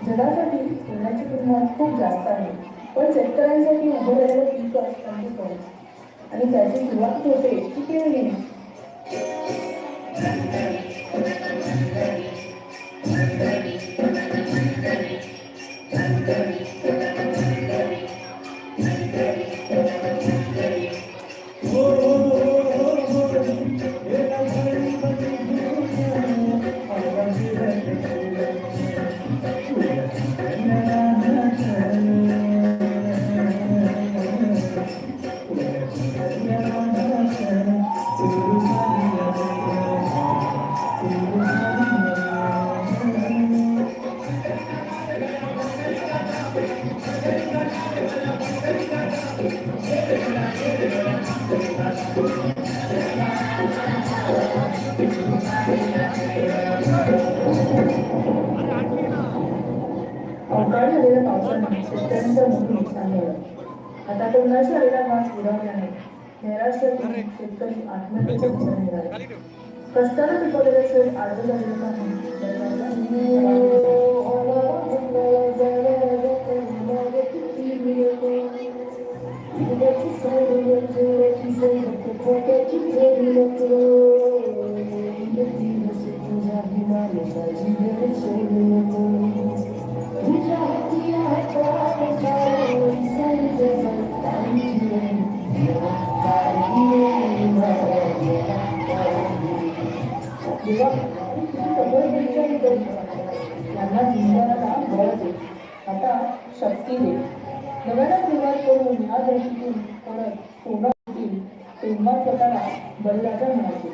जगासाठी सोन्याची किंमत खूप जास्त आहे, पण शेतकऱ्यांसाठी उभं राहिलेलं पीक त्यांची सोन आणि त्याची सुरुवात होते ती प्रेरणेने. अवकाळी झालेल्या पावसाने शेतकऱ्यांचं मोठं नुकसान झालं. आता तोंडाशी आलेला घास उडवल्याने महाराष्ट्रातील शेतकरी आत्महत्येच्या दिशेने निघाले. कष्टाने पिकवलेले शेत आडवे झालेले पाहून यांना जिंकण्याला बळ दे, आता शक्ती दे. नव्यानं सुरुवात करून या धर्तीतून परत सोनं होतील तेव्हा स्वतःला बलिराजा म्हणायचे.